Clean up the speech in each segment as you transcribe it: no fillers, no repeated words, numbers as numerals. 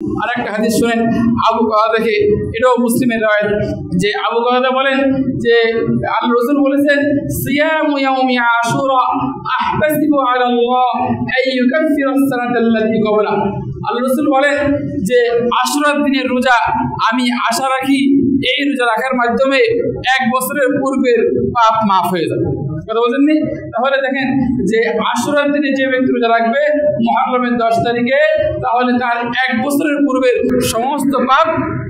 আর একটা হাদিস শুনেন আবু কাতাদা থেকে, এটাও মুসলিমের রাওয়ায়াত, যে আবু কাতাদা বলেন যে আল্লাহ রাসূল বলেছেন, সিয়ামু ইয়াউমি আশুরা আহতাসিবু আলা আল্লাহ আন ইউকাফিরা আস-সানাতা আল্লাতী ক্বাবলা। আল্লাহ রাসূল বলেন যে আশুরার দিনের রোজা আমি আশা রাখি এই রোজা রাখার মাধ্যমে 1 বছরের পূর্বের পাপ মাফ হয়ে যাবে। কথা বলছেন? তাহলে দেখেন যে আশুরার দিনে যে ব্যক্তি রোজা রাখবে মুহররমের 10 তারিখে, তাহলে তার 1 বছরের পূর্বের সমস্ত পাপ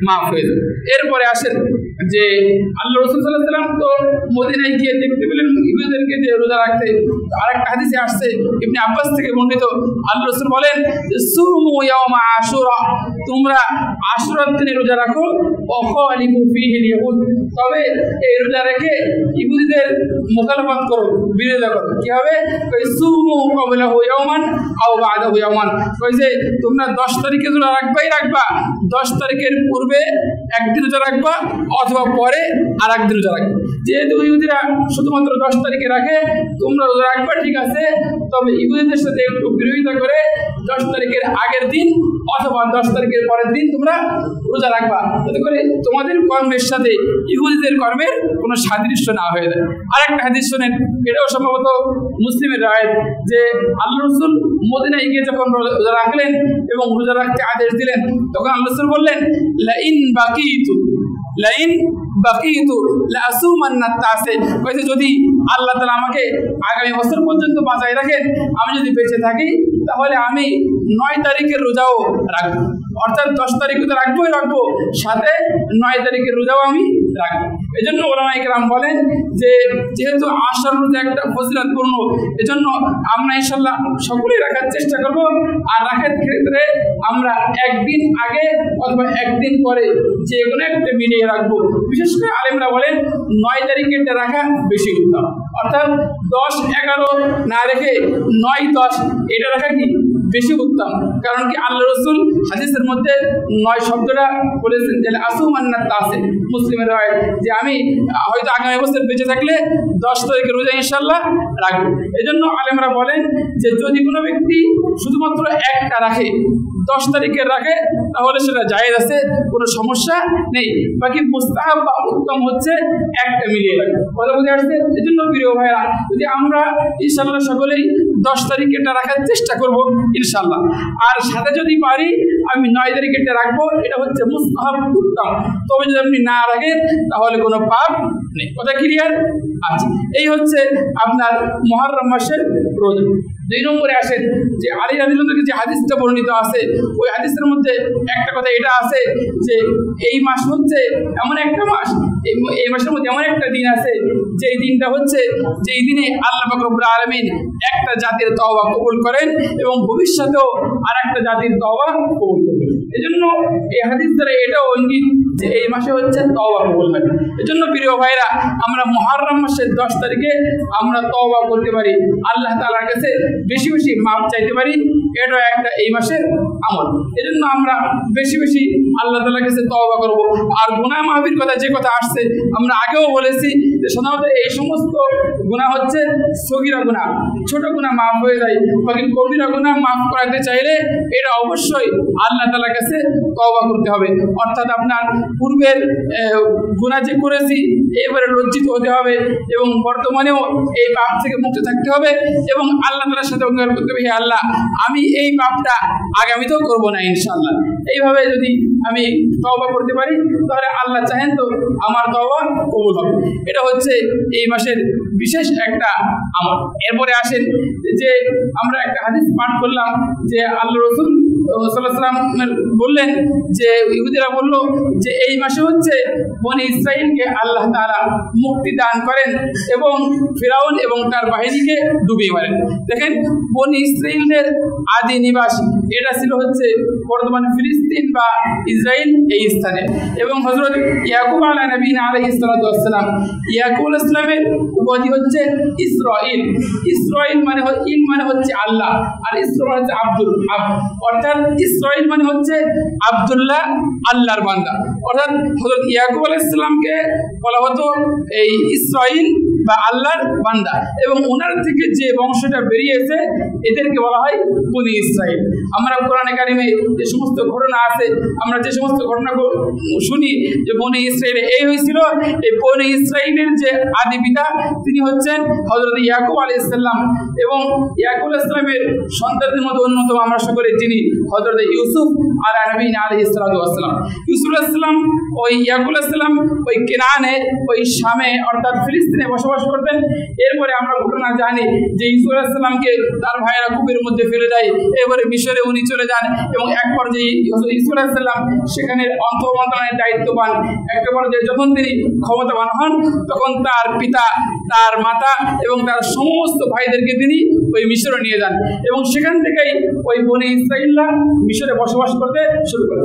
মাফ হয়ে যাবে। এরপরে আসেন যে আল্লাহ রাসূল সাল্লাল্লাহু আলাইহি ওয়াসাল্লাম তো মদিনায় গিয়ে দেখতে পেলেন ইহুদিদেরকে যে রোজা রাখতে। আরেকটা হাদিসে আসছে ইবনে আব্বাস থেকে বর্ণিত, আল্লাহ রাসূল বলেন সুমু ইয়াউমা আশুরা, তোমরা আশুরার দিনে রোজা রাখো, ওয়াখালিফু ফীহিল ইয়াহুদ, তবে এই রোজা রেখে ইহুদিদের মুখালফত করো, বিরোধিতা করো। কি হবে? সুমু ক্বাবলাহু ইয়াওমান আও বা'দাহু ইয়াওমান, কইছে তোমরা 10 তারিখে রোজা রাখবা, 10 তারিখের পূর্বে একদিন রোজা রাখবা অথবা পরে আর একদিন রোজা রাখবে। যেহেতু ইহুদিরা শুধুমাত্র 10 তারিখে রাখে, তোমরা রোজা রাখবা ঠিক আছে, তবে ইহুদিদের সাথে একটু বিরোধিতা করে 10 তারিখের আগের দিন অথবা 10 তারিখের পরের দিন তোমরা রোজা রাখবা, যাতে করে তোমাদের কর্মের সাথে ইহুদিদের কর্মের কোনো সাদৃশ্য না হয়ে যায়। আরেকটা হাদিস শুনেন, এটাও সম্ভবত মুসলিমের রাওয়ায়াত, যে আল্লাহ রাসূল মদিনায় গিয়ে যখন রোজা রাখলেন এবং রোজা রাখতে আদেশ দিলেন, তখন আল্লাহ রাসূল বললেন লাইন বাকিতু লাসুমান্না তাসে, কইছে যদি আল্লাহ তাআলা আমাকে আগামী বছর পর্যন্ত বাঁচায় রাখেন, আমি যদি বেঁচে থাকি, তাহলে আমি 9 তারিখের রোজাও রাখবো। অর্থাৎ 10 তারিখে তো রাখবো, সাথে 9 তারিখের রোজাও আমি রাখবো। এই জন্য উলামায়ে কেরাম বলেন যে যেহেতু আশার রোজা একটা ফজিলতপূর্ণ, এজন্য আমরা ইনশাআল্লাহ সকলেই রাখার চেষ্টা করব। আর রাখার ক্ষেত্রে আমরা একদিন আগে অথবা একদিন পরে যে কোনো একটা মিলিয়ে রাখবো। বিশেষ করে আলেমরা বলেন 9 তারিখেরটা রাখা বেশি উত্তম, অর্থাৎ 10-11 না রেখে 9-10 এটা রাখা কি বেশি উত্তম। কারণ কি আল্লাহ রাসূল হাদিসের মধ্যে 9 শব্দটা বলেছেন যে আসুমান্না তাসে, মুসলিমের হয় যে আমি হয়তো আগামী বছর বেঁচে থাকলে 10 তারিখের রোজা ইনশাআল্লাহ রাখবো। এজন্য আলেমরা বলেন যে যদি কোনো ব্যক্তি শুধুমাত্র একটা রাখে, 10 তারিখের রাখে, তাহলে সেটা জায়েজ আছে, কোনো সমস্যা নেই। বাকি মুস্তাহাব বা উত্তম হচ্ছে একটা মিলিয়ে রাখা। কথা বুঝে আসছে? এজন্য প্রিয় ভাইরা, যদি আমরা ইনশাআল্লাহ সকলেই 10 তারিখেরটা রাখার চেষ্টা করব ইনশাআল্লাহ, আর সাথে যদি পারি আমি 9 তারিখেরটা রাখবো, এটা হচ্ছে মুস্তাহাব উত্তম। তবে যদি আপনি না রাখেন তাহলে কোনো পাপ নেই। কথা ক্লিয়ার? আচ্ছা, এই হচ্ছে আপনার মুহররম মাসের রোজা। 2 নম্বরে আসেন যে আলী রাদিয়াল্লাহু আনহু যে হাদিসটা বর্ণিত আছে, ওই হাদিসের মধ্যে একটা কথা এটা আছে যে এই মাস হচ্ছে এমন একটা মাস, এই মাসের মধ্যে এমন একটা দিন আছে যেই দিনটা হচ্ছে যেই দিনে আল্লাহ পাক রব্বুল আলামিন একটা জাতির তওবা কবুল করেন এবং ভবিষ্যতেও আরেকটা জাতির তওবা কবুল করেন। এজন্য এই হাদিস দ্বারা এটাও ইঙ্গিত যে এই মাসে হচ্ছে তওবা কবুল হয়। এজন্য প্রিয় ভাইরা, আমরা মুহররম মাসের 10 তারিখে আমরা তওবা করতে পারি, আল্লাহ তাআলার কাছে বেশি বেশি মাপ চাইতে পারি, এটা একটা এই মাসের আমল। এজন্য আমরা বেশি বেশি আল্লাহ তাআলার কাছে তওবা করব। আর গুনাহ মাফের কথা যে কথা আসছে, আমরা আগেও বলেছি যে সাধারণত এই সমস্ত গুনাহ হচ্ছে সগীরা গুনাহ, ছোট গুনাহ মাফ হয়ে যায়, বাকি কবিরা গুনাহ মাফ করাতে চাইলে এটা অবশ্যই আল্লাহ তাআলার কাছে তওবা করতে হবে। অর্থাৎ আপনার পূর্বের গুনাহ যে করেছি এবারে লজ্জিত হতে হবে এবং বর্তমানেও এই পাপ থেকে মুক্ত থাকতে হবে এবং আল্লাহ তাআলার সাথে অঙ্গীকার করতে হবে, হে আল্লাহ আমি এই পাপটা আগামীতেও করব না ইনশাআল্লাহ। এইভাবে যদি আমি তওবা করতে পারি তাহলে আল্লাহ চাহেন তো আমার তওবা কবুল হবে। এটা হচ্ছে এই মাসের বিশেষ একটা আমল। এরপরে আসেন যে আমরা একটা হাদিস পাঠ করলাম যে আল্লাহ রাসূল সাল্লাল্লাহু আলাইহি ওয়াসাল্লাম বললেন যে ইহুদিরা বলল যে এই মাসে হচ্ছে বনি ইসরাইলকে আল্লাহ তাআলা মুক্তি দান করেন এবং ফিরাউন এবং তার বাহিনীকে ডুবিয়ে মারেন। দেখেন, বনি ইসরাইলের আদি নিবাস এটা ছিল হচ্ছে বর্তমান ফিলিস্তিন বা ইসরায়েল এই স্থানে, এবং হযরত ইয়াকুব আলাইহিস সালাতু ওয়াস সালাম, ইয়াকুব আলাইহিস সালামের উপাধি হচ্ছে ইসরাইল। ইসরাইল মানে হচ্ছে আল্লাহ, আর ইসরা হচ্ছে আব্দুল, অর্থাৎ অর্থাৎ ইসরাইল মানে হচ্ছে আব্দুল্লাহ, আল্লাহর বান্দা। অর্থাৎ হযরত ইয়াকুব আলাইহিস সালামকে বলা হতো এই ইসরাইল বা আল্লাহর বান্দা, এবং ওনার থেকে যে বংশটা বেরিয়েছে এদেরকে বলা হয় বনি ইসরাইল। আমরা কোরআনে কারিমে যে সমস্ত ঘটনা আছে, আমরা যে সমস্ত ঘটনা শুনি যে বনি ইসরাইলে এই হয়েছিল, এই বনি ইসরাইলের যে আদি পিতা তিনি হচ্ছেন হযরত ইয়াকুব আলাইহিস সালাম, এবং ইয়াকুব আলাইহিস সালামের সন্তানদের মধ্যে অন্যতম আমরা সকলে যিনি হযরত ইউসুফ আলা নবীনা আলাইহিস সালাতু ওয়াস সালাম। ইউসুফ আলাইহিস সালাম ওই ইয়াকুব আলাইহিস সালাম ওই কেনানে, ওই শামে অর্থাৎ ফিলিস্তিনে বসবাস করতেন। এরপরে আমরা ঘটনা জানি যে ইউসুফ আলাইহিস সালামকে তার ভাইয়েরা কূপের মধ্যে ফেলে দেয়, এবারে মিশরে উনি চলে যান, এবং এক পর্যায়ে ইউসুফ আলাইহিস সালাম সেখানে অন্তর্মন্ত্রণালয়ের দায়িত্ব পান। একটা পর্যায়ে যখন তিনি ক্ষমতাবান হন তখন তার পিতা, তার মাতা এবং তার সমস্ত ভাইদেরকে তিনি ওই মিশরে নিয়ে যান, এবং সেখান থেকেই ওই বনি ইসরাইলরা মিশরে বসবাস করতে শুরু করে।